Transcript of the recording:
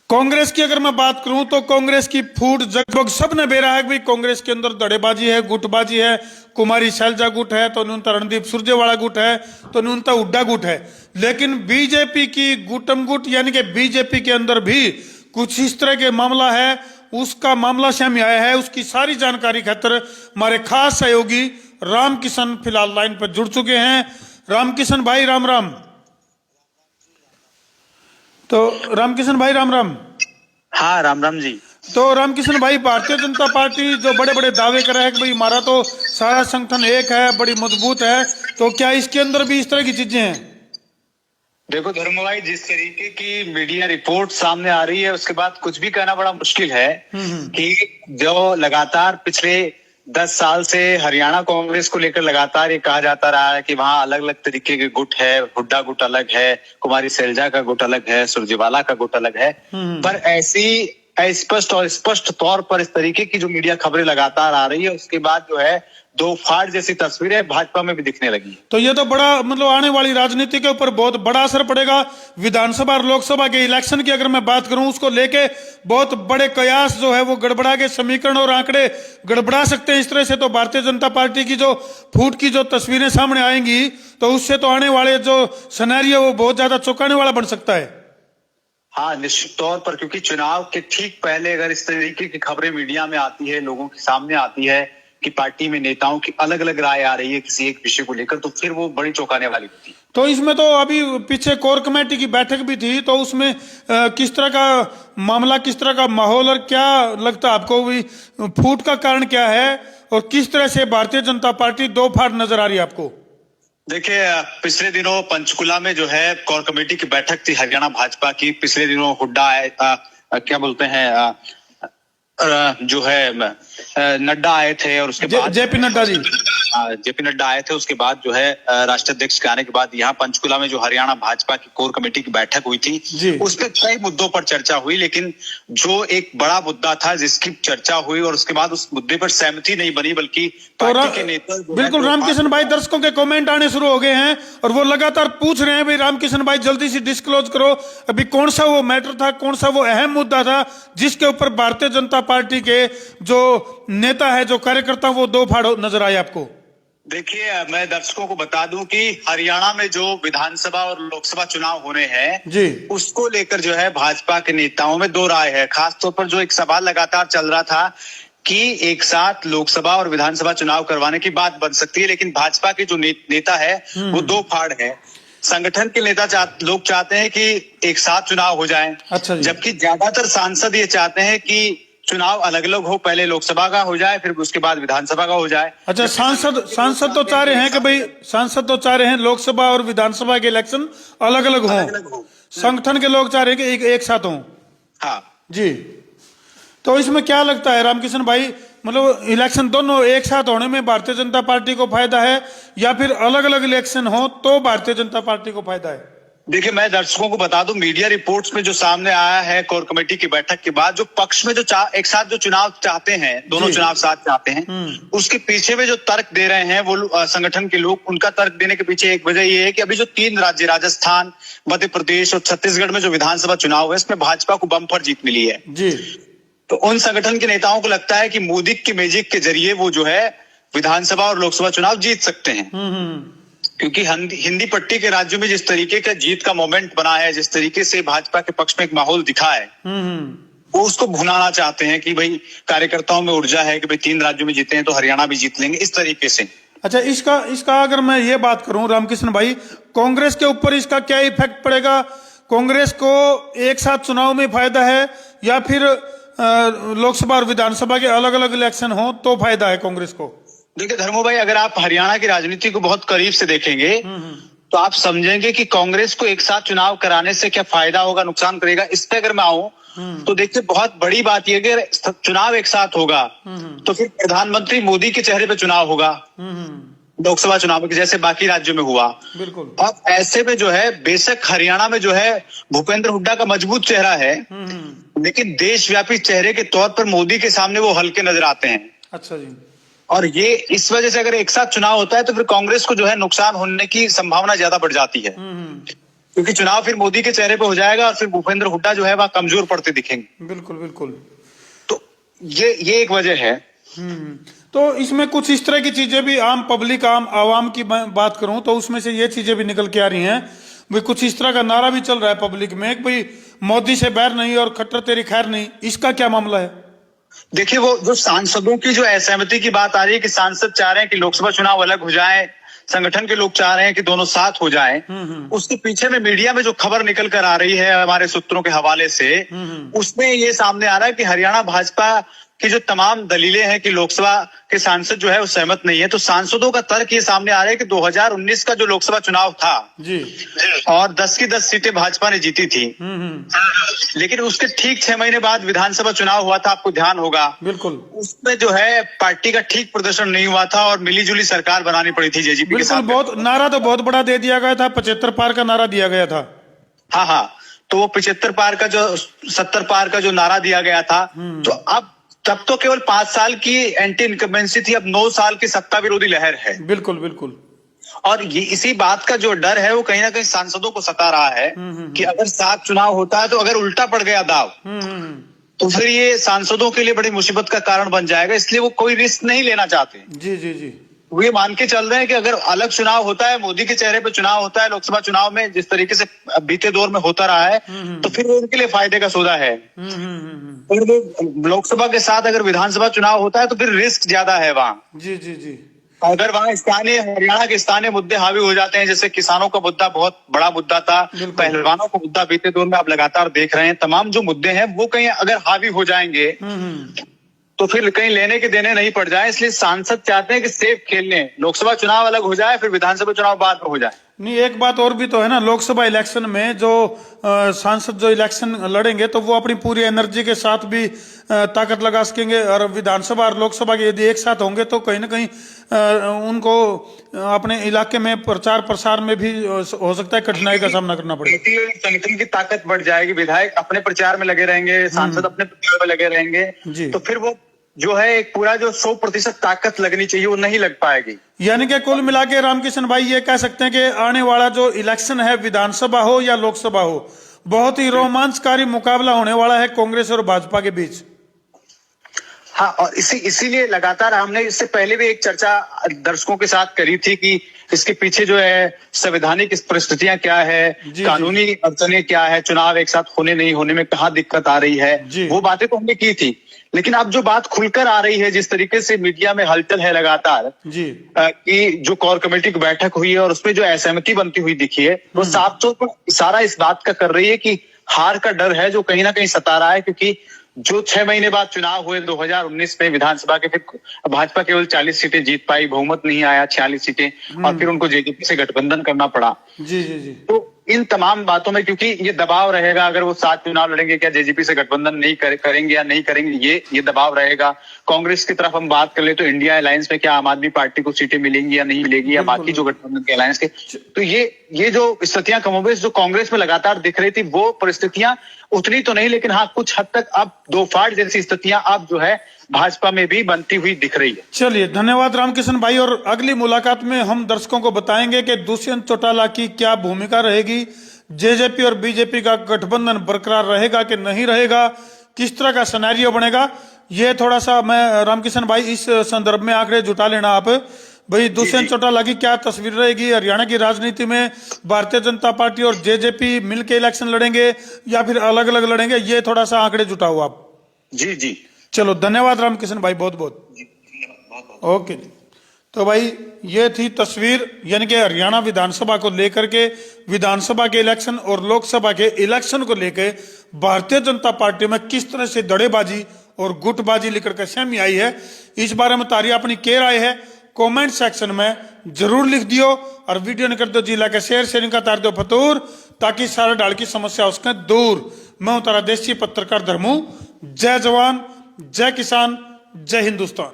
कांग्रेस की अगर मैं बात करूं तो कांग्रेस की फूट लगभग सबने बेरा है कि भाई कांग्रेस के अंदर धड़ेबाजी है, गुटबाजी है। कुमारी शैलजा गुट है तो न्यूनता रणदीप सुरजेवाला गुट है तो न्यूनता हुड्डा गुट है। लेकिन बीजेपी की गुटम गुट यानी कि बीजेपी के अंदर भी कुछ इस तरह के मामला है, उसका मामला सामने आया है। उसकी सारी जानकारी खातिर हमारे खास सहयोगी रामकिशन फिलहाल लाइन पर जुड़ चुके हैं। रामकिशन भाई राम राम। तो रामकिशन भाई राम राम। हाँ राम राम जी। तो रामकिशन भाई, भारतीय जनता पार्टी जो बड़े बड़े दावे कर रहा है कि भाई हमारा तो सारा संगठन एक है, बड़ी मजबूत है, तो क्या इसके अंदर भी इस तरह की चीजें हैं? देखो धर्म भाई, जिस तरीके की मीडिया रिपोर्ट सामने आ रही है उसके बाद कुछ भी कहना बड़ा मुश्किल है कि जो लगातार पिछले 10 साल से हरियाणा कांग्रेस को लेकर लगातार ये कहा जाता रहा है कि वहां अलग अलग तरीके के गुट है, हुड्डा गुट अलग है, कुमारी शैलजा का गुट अलग है, सुरजेवाला का गुट अलग है। पर ऐसी स्पष्ट और स्पष्ट तौर पर इस तरीके की जो मीडिया खबरें लगातार आ रही है उसके बाद जो है दो फाड़ जैसी तस्वीरें भाजपा में भी दिखने लगी। तो ये तो बड़ा मतलब आने वाली राजनीति के ऊपर बहुत बड़ा असर पड़ेगा। विधानसभा और लोकसभा के इलेक्शन की अगर मैं बात करूं, उसको लेके बहुत बड़े कयास जो है वो गड़बड़ा के समीकरण और आंकड़े गड़बड़ा सकते हैं। इस तरह से तो भारतीय जनता पार्टी की जो फूट की जो तस्वीरें सामने आएंगी तो उससे तो आने वाले जो सिनेरियो वो बहुत ज्यादा चौंकाने वाला बन सकता है। हाँ निश्चित तौर पर, क्योंकि चुनाव के ठीक पहले अगर इस तरीके की खबरें मीडिया में आती है, लोगों के सामने आती है कि पार्टी में नेताओं की अलग अलग राय आ रही है किसी एक विषय को लेकर, तो फिर वो बड़ी चौंकाने वाली होती है। तो इसमें तो अभी पीछे कोर कमेटी की बैठक भी थी, तो उसमें किस तरह का मामला, किस तरह का माहौल और क्या लगता है आपको भी फूट का कारण क्या है और किस तरह से भारतीय जनता पार्टी दो फाड़ नजर आ रही है आपको? देखिए, पिछले दिनों पंचकुला में जो है कोर कमेटी की बैठक थी हरियाणा भाजपा की। पिछले दिनों हुड्डा आए, क्या बोलते हैं, जो है नड्डा आए थे और उसके बाद जेपी नड्डा जी, जेपी नड्डा आए थे। उसके बाद जो है राष्ट्रीय अध्यक्ष के आने के बाद यहाँ पंचकुला में जो हरियाणा भाजपा की कोर कमेटी की बैठक हुई थी उस पर कई मुद्दों पर चर्चा हुई, लेकिन जो एक बड़ा मुद्दा था जिसकी चर्चा हुई और उसके बाद उस मुद्दे पर सहमति नहीं बनी, बल्कि पार्टी के नेता बिल्कुल रामकिशन भाई, दर्शकों के कमेंट आने शुरू हो गए हैं और वो लगातार पूछ रहे हैं भाई रामकिशन भाई जल्दी से डिस्क्लोज करो अभी कौन सा वो मैटर था, कौन सा वो अहम मुद्दा था जिसके ऊपर भारतीय जनता पार्टी के जो नेता है, जो कार्यकर्ता, वो दो फाड़ नजर आए आपको। देखिए, मैं दर्शकों को बता दूं कि हरियाणा में जो विधानसभा और लोकसभा चुनाव होने हैं जी, उसको लेकर जो है भाजपा के नेताओं में दो राय है। खासतौर पर जो एक सवाल लगातार चल रहा था कि एक साथ लोकसभा और विधानसभा चुनाव करवाने की बात बन सकती है, लेकिन भाजपा के जो नेता है वो दो फाड़ है। संगठन के नेता लोग चाहते हैं कि एक साथ चुनाव हो जाए, अच्छा, जबकि ज्यादातर सांसद ये चाहते हैं कि चुनाव अलग अलग हो, पहले लोकसभा का हो जाए फिर उसके बाद विधानसभा का हो जाए। अच्छा, सांसद तो चाह रहे हैं कि भाई, सांसद तो चाह रहे हैं लोकसभा और विधानसभा के इलेक्शन अलग अलग हों, संगठन के लोग चाह रहे हैं कि एक साथ हों। हाँ जी, तो इसमें क्या लगता है रामकिशन भाई, मतलब इलेक्शन दोनों एक साथ होने में भारतीय जनता पार्टी को फायदा है या फिर अलग अलग इलेक्शन हो तो भारतीय जनता पार्टी को फायदा है? देखिए, मैं दर्शकों को बता दूं, मीडिया रिपोर्ट्स में जो सामने आया है कोर कमेटी की बैठक के बाद, जो पक्ष में जो एक साथ जो चुनाव चाहते हैं, दोनों चुनाव साथ चाहते हैं, उसके पीछे में जो तर्क दे रहे हैं वो संगठन के लोग, उनका तर्क देने के पीछे एक वजह ये है कि अभी जो 3 राज्य राजस्थान, मध्य प्रदेश और छत्तीसगढ़ में जो विधानसभा चुनाव है इसमें भाजपा को बम्पर जीत मिली है जी। तो उन संगठन के नेताओं को लगता है कि मोदी के मैजिक के जरिए वो जो है विधानसभा और लोकसभा चुनाव जीत सकते हैं, क्योंकि हिंदी पट्टी के राज्यों में जिस तरीके का जीत का मोमेंट बना है, जिस तरीके से भाजपा के पक्ष में एक माहौल दिखा है, वो उसको भुनाना चाहते हैं कि भाई कार्यकर्ताओं में ऊर्जा है कि भाई 3 राज्यों में जीते हैं तो हरियाणा भी जीत लेंगे, इस तरीके से। अच्छा, इसका अगर मैं ये बात करूं रामकिशन भाई, कांग्रेस के ऊपर इसका क्या इफेक्ट पड़ेगा? कांग्रेस को एक साथ चुनाव में फायदा है या फिर लोकसभा और विधानसभा के अलग अलग इलेक्शन हो तो फायदा है कांग्रेस को? देखिए धर्मो भाई, अगर आप हरियाणा की राजनीति को बहुत करीब से देखेंगे तो आप समझेंगे कि कांग्रेस को एक साथ चुनाव कराने से क्या फायदा होगा, नुकसान करेगा। इस पे अगर मैं आऊं तो देखिए, बहुत बड़ी बात यह कि चुनाव एक साथ होगा तो फिर प्रधानमंत्री मोदी के चेहरे पे चुनाव होगा लोकसभा चुनाव के जैसे बाकी राज्यों में हुआ। बिल्कुल। अब ऐसे में जो है, बेशक हरियाणा में जो है भूपेंद्र हुड्डा का मजबूत चेहरा है, लेकिन देशव्यापी चेहरे के तौर पर मोदी के सामने वो हल्के नजर आते हैं। अच्छा जी। और ये इस वजह से अगर एक साथ चुनाव होता है तो फिर कांग्रेस को जो है नुकसान होने की संभावना ज्यादा बढ़ जाती है। क्योंकि चुनाव फिर मोदी के चेहरे पे हो जाएगा और फिर भूपेंद्र हुड्डा जो है वह कमजोर पड़ते दिखेंगे। बिल्कुल बिल्कुल। तो ये एक वजह है। तो इसमें कुछ इस तरह की चीजें भी आम पब्लिक आम आवाम की बात करूं तो उसमें से ये चीजें भी निकल के आ रही हैं भाई, कुछ इस तरह का नारा भी चल रहा है पब्लिक में कि भाई मोदी से बैर नहीं और खट्टर तेरी खैर नहीं। इसका क्या मामला है? देखिए, वो जो सांसदों की जो असहमति की बात आ रही है कि सांसद चाह रहे हैं कि लोकसभा चुनाव अलग हो जाए, संगठन के लोग चाह रहे हैं कि दोनों साथ हो जाएं, उसके पीछे में मीडिया में जो खबर निकल कर आ रही है हमारे सूत्रों के हवाले से, उसमें ये सामने आ रहा है कि हरियाणा भाजपा की जो तमाम दलीलें हैं कि लोकसभा के सांसद जो है वो सहमत नहीं है। तो सांसदों का तर्क ये सामने आ रहा है कि 2019 का जो लोकसभा चुनाव था जी, और 10 की 10 सीटें भाजपा ने जीती थी, लेकिन उसके ठीक 6 महीने बाद विधानसभा चुनाव हुआ था, आपको ध्यान होगा। बिल्कुल। उसमें जो है पार्टी का ठीक प्रदर्शन नहीं हुआ था और मिलीजुली सरकार बनानी पड़ी थी जेजेपी के साथ। बहुत नारा तो बहुत बड़ा दे दिया गया था, 75 पार का नारा दिया गया था। हाँ, तो वो 75 पार का जो 70 पार का जो नारा दिया गया था, तो अब तब तो केवल 5 साल की एंटी इनकम्बेंसी थी, अब 9 साल की सत्ता विरोधी लहर है। बिल्कुल बिल्कुल। और ये इसी बात का जो डर है वो कहीं ना कहीं सांसदों को सता रहा है कि अगर साथ चुनाव होता है तो अगर उल्टा पड़ गया दाव तो फिर ये सांसदों के लिए बड़ी मुसीबत का कारण बन जाएगा, इसलिए वो कोई रिस्क नहीं लेना चाहते। जी जी जी। वो ये मान के चल रहे हैं कि अगर अलग चुनाव होता है, मोदी के चेहरे पे चुनाव होता है लोकसभा चुनाव में, जिस तरीके से बीते दौर में होता रहा है, तो फिर वो उनके लिए फायदे का सौदा है। फिर लोकसभा के साथ अगर विधानसभा चुनाव होता है तो फिर रिस्क ज्यादा है वहाँ। जी जी जी। अगर वहाँ स्थानीय हरियाणा के स्थानीय मुद्दे हावी हो जाते हैं, जैसे किसानों का मुद्दा बहुत बड़ा मुद्दा था, पहलवानों का मुद्दा बीते दौर में आप लगातार देख रहे हैं, तमाम जो मुद्दे हैं वो कहीं अगर हावी हो जाएंगे तो फिर कहीं लेने के देने नहीं पड़ जाए। इसलिए सांसद चाहते हैं कि सेफ खेलने, लोकसभा चुनाव अलग हो जाए, फिर विधानसभा चुनाव बाद में हो जाए। नहीं, एक बात और भी तो है ना, लोकसभा इलेक्शन में जो सांसद जो इलेक्शन लड़ेंगे तो वो अपनी पूरी एनर्जी के साथ भी ताकत लगा सकेंगे, और विधानसभा और लोकसभा के यदि एक साथ होंगे तो कहीं ना कहीं उनको अपने इलाके में प्रचार प्रसार में भी हो सकता है कठिनाई का सामना करना पड़ेगा। संगठन की ताकत बढ़ जाएगी, विधायक अपने प्रचार में लगे रहेंगे, सांसद अपने प्रचार में लगे रहेंगे, तो फिर वो जो है एक पूरा जो 100% ताकत लगनी चाहिए वो नहीं लग पाएगी। यानी कि कुल मिला के रामकिशन भाई ये कह सकते हैं कि आने वाला जो इलेक्शन है, विधानसभा हो या लोकसभा हो, बहुत ही रोमांचकारी मुकाबला होने वाला है कांग्रेस और भाजपा के बीच। हाँ, और इसीलिए लगातार हमने इससे पहले भी एक चर्चा दर्शकों के साथ करी थी कि इसके पीछे जो है संवैधानिक परिस्थितियां क्या है, कानूनी अड़चने क्या है, चुनाव एक साथ होने नहीं होने में कहाँ दिक्कत आ रही है, वो बातें तो हमने की थी। लेकिन अब जो बात खुलकर आ रही है, जिस तरीके से मीडिया में हलचल है लगातार जी, कि जो कोर कमेटी की बैठक हुई है और उसमें जो असहमति बनती हुई दिखी है, वो साफ तौर पर इशारा इस बात का कर रही है कि हार का डर है जो कहीं ना कहीं सता रहा है। क्योंकि जो 6 महीने बाद चुनाव हुए 2019 में विधानसभा के, फिर भाजपा केवल 40 सीटें जीत पाई, बहुमत नहीं आया, 46 सीटें, और फिर उनको जेजेपी से गठबंधन करना पड़ा। जी जी जी। तो इन तमाम बातों में क्योंकि ये दबाव रहेगा, अगर वो साथ चुनाव लड़ेंगे, क्या जेजेपी से गठबंधन नहीं करेंगे या नहीं करेंगे, ये दबाव रहेगा। कांग्रेस की तरफ हम बात कर ले तो इंडिया अलायंस में क्या आम आदमी पार्टी को सीटें मिलेंगी या नहीं मिलेगी, या बाकी जो गठबंधन के अलायंस के, तो ये जो स्थितियां कमोबेश जो कांग्रेस में लगातार दिख रही थी, वो परिस्थितियां उतनी तो नहीं, लेकिन हाँ कुछ हद तक अब दो फाड़ जैसी स्थितियां अब जो है भाजपा में भी बनती हुई दिख रही है। चलिए, धन्यवाद रामकिशन भाई, और अगली मुलाकात में हम दर्शकों को बताएंगे कि दुष्यंत चौटाला की क्या भूमिका रहेगी, जेजेपी और बीजेपी का गठबंधन बरकरार रहेगा कि नहीं रहेगा, किस तरह का सिनेरियो बनेगा। ये थोड़ा सा मैं रामकिशन भाई इस संदर्भ में आंकड़े जुटा लेना आप भाई, दुष्यंत चौटाला की क्या तस्वीर रहेगी हरियाणा की राजनीति में, भारतीय जनता पार्टी और जेजेपी मिलकर इलेक्शन लड़ेंगे या फिर अलग अलग लड़ेंगे, ये थोड़ा सा आंकड़े जुटाओ आप। जी जी, चलो, धन्यवाद रामकिशन भाई, बहुत बहुत ओके जी। तो भाई ये थी तस्वीर, यानी कि हरियाणा विधानसभा को लेकर के, विधानसभा के इलेक्शन और लोकसभा के इलेक्शन को लेकर भारतीय जनता पार्टी में किस तरह से दड़ेबाजी और गुटबाजी लेकर के सहमी आई है। इस बारे में तारी अपनी क्या राय है कमेंट सेक्शन में जरूर लिख दियो, और वीडियो ने कर दो जिला के शेयर का तार दो फतूर, ताकि सारे डाल की समस्या उसके दूर। मैं हूं तारा देशी पत्रकार धर्मू। जय जवान, जय किसान, जय हिंदुस्तान।